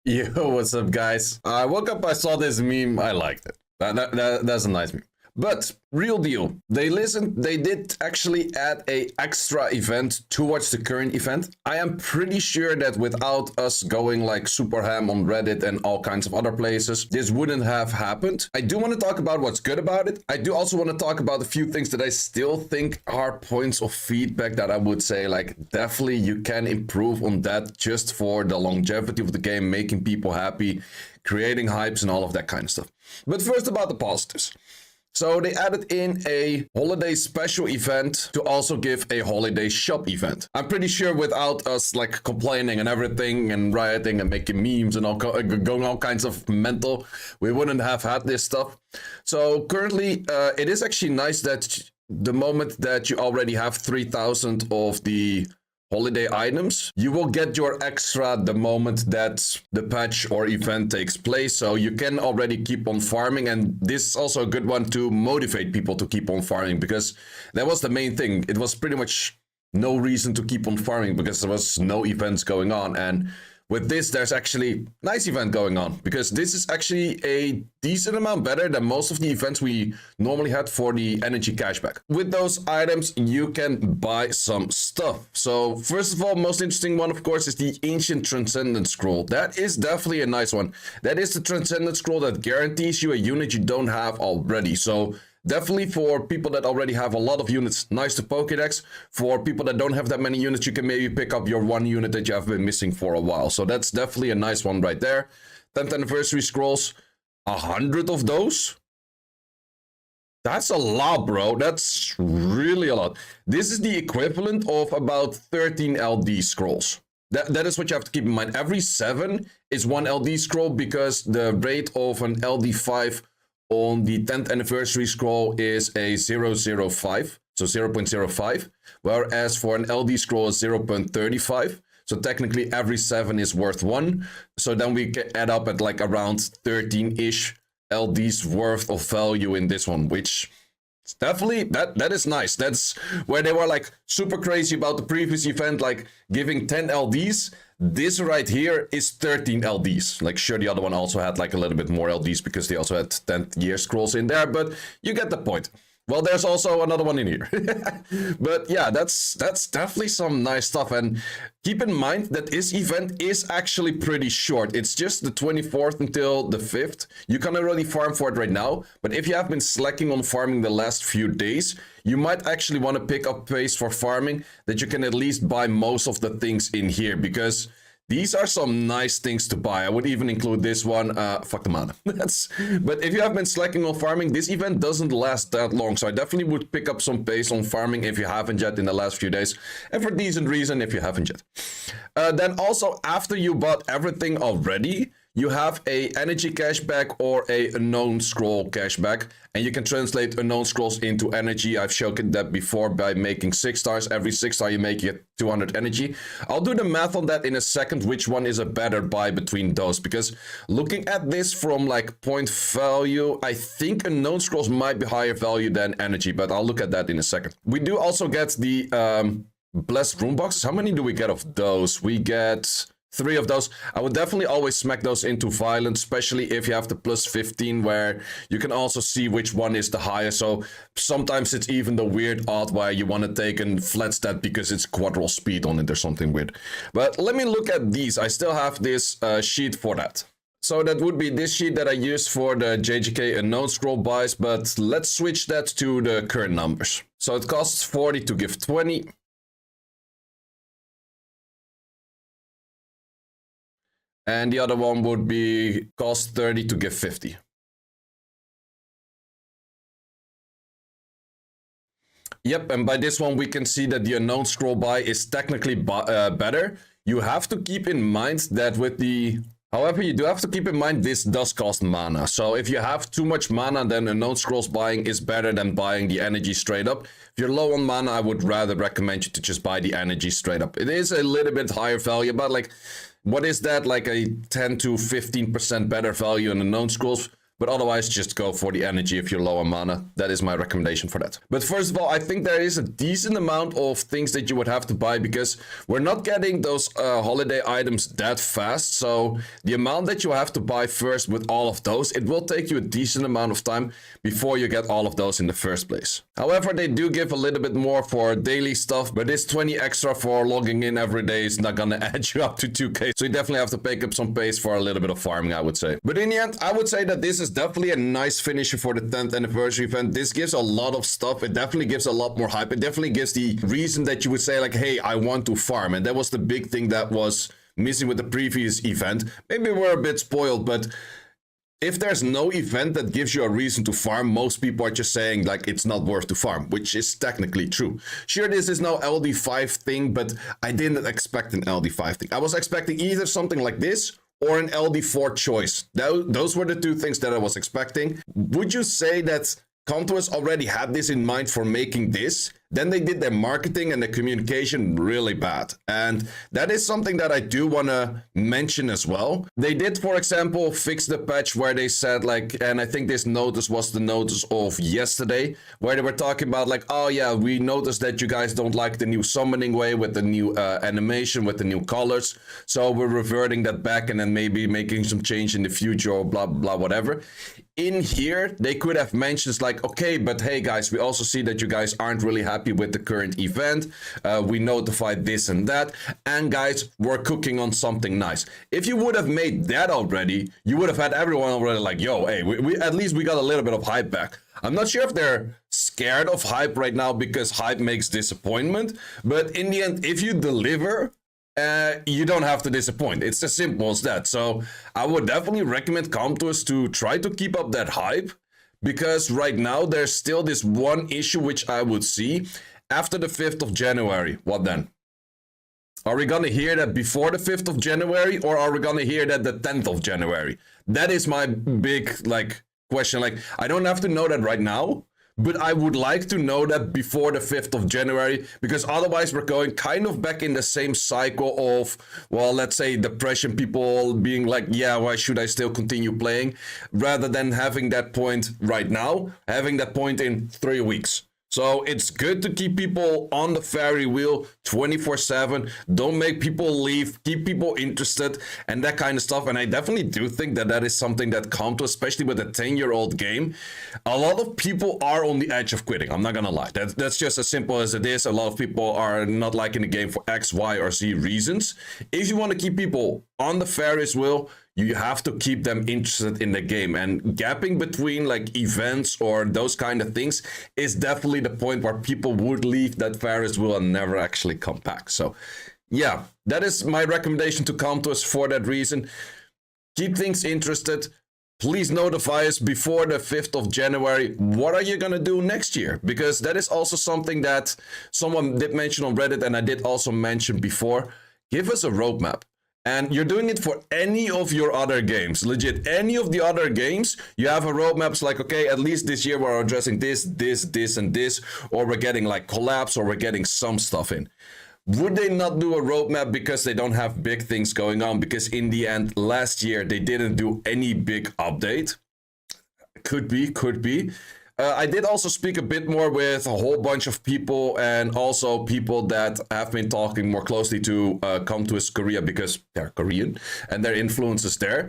Yo, what's up, guys? I woke up, I saw this meme, I liked it. That's a nice meme. But real deal, they did actually add a extra event towards the current event. I am pretty sure that without us going like super ham on Reddit and all kinds of other places, this wouldn't have happened. I do want to talk about what's good about it. I do also want to talk about a few things that I still think are points of feedback that I would say like definitely you can improve on that just for the longevity of the game, making people happy, creating hypes and all of that kind of stuff. But first about the positives. So they added in a holiday special event to also give a holiday shop event. I'm pretty sure without us like complaining and everything and rioting and making memes and going all kinds of mental, we wouldn't have had this stuff. So currently it is actually nice that the moment that you already have 3,000 of the holiday items, you will get your extra the moment that the patch or event takes place, so you can already keep on farming. And this is also a good one to motivate people to keep on farming, because that was the main thing. It was pretty much no reason to keep on farming because there was no events going on. And with this, there's actually nice event going on, because this is actually a decent amount better than most of the events we normally had for the energy cashback. With those items, you can buy some stuff. So first of all, most interesting one, of course, is the Ancient Transcendent Scroll. That is definitely a nice one. That is the Transcendent Scroll that guarantees you a unit you don't have already. So definitely for people that already have a lot of units, nice to Pokédex. For people that don't have that many units, you can maybe pick up your one unit that you have been missing for a while. So that's definitely a nice one right there. 10th anniversary scrolls, 100 of those. That's a lot, bro. That's really a lot. This is the equivalent of about 13 LD scrolls. That is what you have to keep in mind. Every 7 is one LD scroll, because the rate of an LD5 on the 10th anniversary scroll is a 0.05, so 0.05, whereas for an LD scroll is 0.35. So technically every 7 is worth 1. So then we can add up at like around 13-ish LDs worth of value in this one, which is definitely, that is nice. That's where they were like super crazy about the previous event, like giving 10 LDs. This right here is 13 LDs. Like, sure, the other one also had like a little bit more LDs because they also had 10th year scrolls in there, but you get the point. Well, there's also another one in here. But yeah, that's definitely some nice stuff. And keep in mind that this event is actually pretty short. It's just the 24th until the 5th. You can already farm for it right now. But if you have been slacking on farming the last few days, you might actually want to pick up pace for farming, that you can at least buy most of the things in here, because these are some nice things to buy. I would even include this one. Fuck the mana. But if you have been slacking on farming, this event doesn't last that long. So I definitely would pick up some pace on farming if you haven't yet in the last few days. And for decent reason if you haven't yet. Then also, after you bought everything already, you have a energy cashback or a unknown scroll cashback, and you can translate unknown scrolls into energy. I've shown that before by making 6 stars. Every 6 star you make, you get 200 energy. I'll do the math on that in a second, which one is a better buy between those, because looking at this from like point value, I think unknown scrolls might be higher value than energy, but I'll look at that in a second. We do also get the blessed room boxes. How many do we get of those? We get 3 of those. I would definitely always smack those into violent, especially if you have the plus 15, where you can also see which one is the highest. So sometimes it's even the weird odd where you want to take a flat stat because it's quadruple speed on it or something weird. But let me look at these. I still have this sheet for that. So that would be this sheet that I used for the JJK unknown scroll buys, but let's switch that to the current numbers. So it costs 40 to give 20. And the other one would be cost 30 to give 50. Yep, and by this one we can see that the unknown scroll buy is technically better. You have to keep in mind that with the... However, you do have to keep in mind this does cost mana. So if you have too much mana, then unknown scrolls buying is better than buying the energy straight up. If you're low on mana, I would rather recommend you to just buy the energy straight up. It is a little bit higher value, but like... What is that? Like a 10 to 15% better value in unknown scrolls. But otherwise, just go for the energy if you're low on mana. That is my recommendation for that. But first of all, I think there is a decent amount of things that you would have to buy because we're not getting those holiday items that fast. So the amount that you have to buy first with all of those, it will take you a decent amount of time before you get all of those in the first place. However, they do give a little bit more for daily stuff, but this 20 extra for logging in every day is not gonna add you up to 2k. So you definitely have to pick up some pace for a little bit of farming, I would say. But in the end, I would say that this is definitely a nice finisher for the 10th anniversary event. This gives a lot of stuff. It definitely gives a lot more hype. It definitely gives the reason that you would say like, hey, I want to farm. And that was the big thing that was missing with the previous event. Maybe we're a bit spoiled, but if there's no event that gives you a reason to farm, most people are just saying like it's not worth to farm, which is technically true. Sure, this is no LD5 thing, but I didn't expect an LD5 thing. I was expecting either something like this or an LD4 choice. Those were the two things that I was expecting. Would you say that Com2us already had this in mind for making this? Then they did their marketing and the communication really bad. And that is something that I do want to mention as well. They did, for example, fix the patch where they said like, and I think this notice was the notice of yesterday, where they were talking about like, oh yeah, we noticed that you guys don't like the new summoning way with the new animation, with the new colors. So we're reverting that back and then maybe making some change in the future or blah, blah, whatever. In here, they could have mentioned like, okay, but hey guys, we also see that you guys aren't really happy with the current event. We notified this and that. And guys, we're cooking on something nice. If you would have made that already, you would have had everyone already like, yo, hey, we at least we got a little bit of hype back. I'm not sure if they're scared of hype right now because hype makes disappointment. But in the end, if you deliver, you don't have to disappoint. It's as simple as that. So I would definitely recommend Com2us to try to keep up that hype, because right now there's still this one issue which I would see after the 5th of January. What then? Are we gonna hear that before the 5th of January, or are we gonna hear that the 10th of January? That is my big like question. Like, I don't have to know that right now, but I would like to know that before the 5th of January, because otherwise we're going kind of back in the same cycle of, well, let's say depression, people being like, yeah, why should I still continue playing? Rather than having that point right now, having that point in 3 weeks. So it's good to keep people on the ferry wheel 24/7. Don't make people leave. Keep people interested and that kind of stuff. And I definitely do think that that is something that Com2us, especially with a 10-year-old game, a lot of people are on the edge of quitting. I'm not gonna lie. That's just as simple as it is. A lot of people are not liking the game for X, Y, or Z reasons. If you want to keep people on the Ferris wheel, you have to keep them interested in the game, and gapping between like events or those kind of things is definitely the point where people would leave that Ferris wheel and never actually come back. So yeah, that is my recommendation to Com2us for that reason. Keep things interested. Please notify us before the 5th of January. What are you going to do next year? Because that is also something that someone did mention on Reddit, and I did also mention before. Give us a roadmap. And you're doing it for any of your other games. Legit, any of the other games, you have a roadmap. It's like, okay, at least this year we're addressing this, and this, or we're getting like collabs, or we're getting some stuff in. Would they not do a roadmap because they don't have big things going on? Because in the end, last year, they didn't do any big update. Could be. I did also speak a bit more with a whole bunch of people, and also people that have been talking more closely to Com2us Korea, because they're Korean and their influence is there.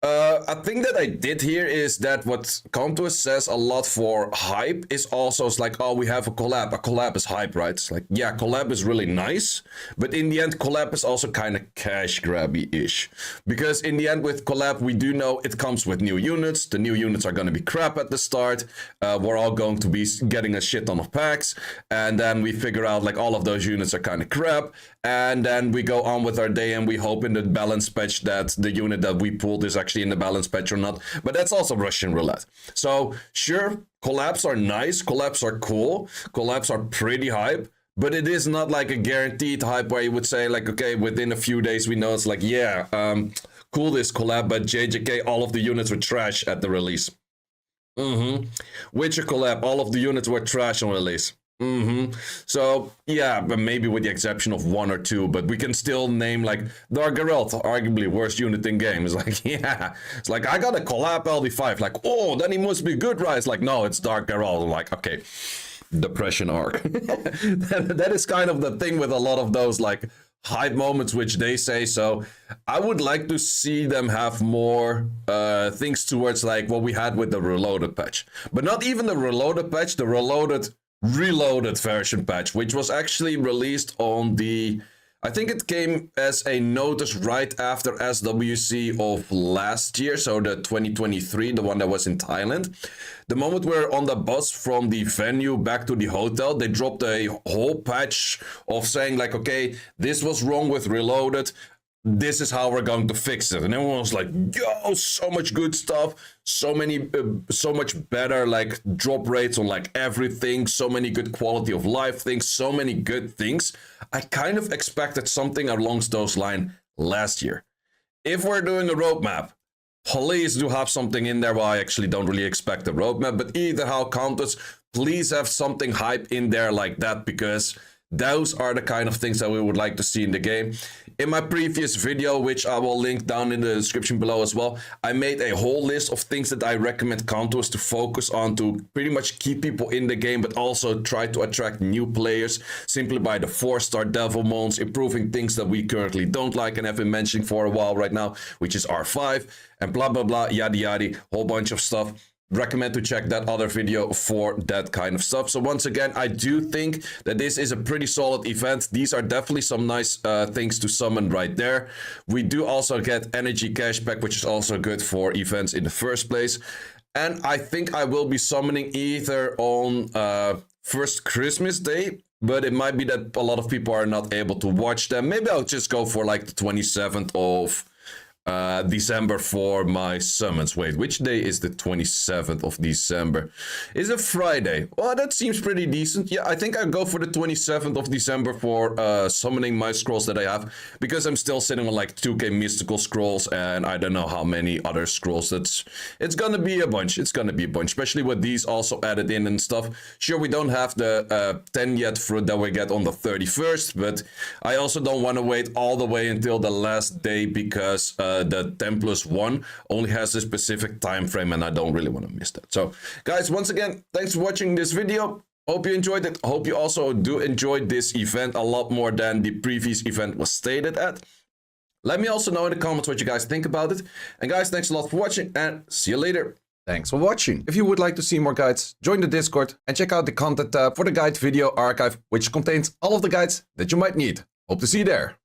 A thing that I did here is that what Com2us says a lot for hype is also, it's like, oh, we have a collab. A collab is hype, right? It's like, yeah, collab is really nice, but in the end, collab is also kind of cash grabby-ish. Because in the end, with collab, we do know it comes with new units. The new units are going to be crap at the start. We're all going to be getting a shit ton of packs, and then we figure out like all of those units are kind of crap, and then we go on with our day and we hope in the balance patch that the unit that we pulled is actually in the balance patch or not. But that's also Russian roulette. So sure, collabs are nice, collabs are cool, collabs are pretty hype, but it is not like a guaranteed hype where you would say like, okay, within a few days we know it's like, yeah, cool this collab, but JJK, all of the units were trash at the release. Witcher collab, all of the units were trash on release. So yeah, but maybe with the exception of one or two, but we can still name like Dark Geralt, arguably worst unit in game. It's like, yeah, it's like I got a collab LD5, like, oh, then he must be good, right? It's like, no, it's Dark Geralt. I'm like, okay, depression arc. That is kind of the thing with a lot of those like hype moments, which they say. So I would like to see them have more things towards like what we had with the Reloaded patch, but not even the Reloaded patch, the Reloaded version patch, which was actually released on the, I think it came as a notice right after SWC of last year, so the 2023, the one that was in Thailand. The moment we're on the bus from the venue back to the hotel, they dropped a whole patch of saying like, okay, this was wrong with Reloaded, this is how we're going to fix it. And everyone was like, yo, so much good stuff, so much better like drop rates on like everything, so many good quality of life things, so many good things. I kind of expected something along those lines last year. If we're doing a roadmap, please do have something in there. Well, I actually don't really expect a roadmap, but either how, Com2us, please have something hype in there like that, because those are the kind of things that we would like to see in the game. In my previous video, which I will link down in the description below as well, I made a whole list of things that I recommend Com2us to focus on to pretty much keep people in the game, but also try to attract new players simply by the 4-star devil mons, improving things that we currently don't like and have been mentioning for a while right now, which is R5 and blah blah blah, yada yada, whole bunch of stuff. Recommend to check that other video for that kind of stuff. So once again, I do think that this is a pretty solid event. These are definitely some nice things to summon right there. We do also get energy cashback, which is also good for events in the first place. And I think I will be summoning either on first Christmas Day, but it might be that a lot of people are not able to watch them. Maybe I'll just go for like the 27th of December for my summons. Wait, which day is the 27th of December? Is it Friday? Well, that seems pretty decent. Yeah, I think I'll go for the 27th of December for summoning my scrolls that I have, because I'm still sitting on like 2k mystical scrolls and I don't know how many other scrolls. It's gonna be a bunch. It's gonna be a bunch, especially with these also added in and stuff. Sure, we don't have the 10 yet fruit that we get on the 31st, but I also don't want to wait all the way until the last day, because the 10+1 only has a specific time frame and I don't really want to miss that. So guys, once again, thanks for watching this video. Hope you enjoyed it. Hope you also do enjoy this event a lot more than the previous event was stated at. Let me also know in the comments what you guys think about it. And guys, thanks a lot for watching and see you later. Thanks for watching. If you would like to see more guides, join the Discord and check out the content tab for the guide video archive, which contains all of the guides that you might need. Hope to see you there.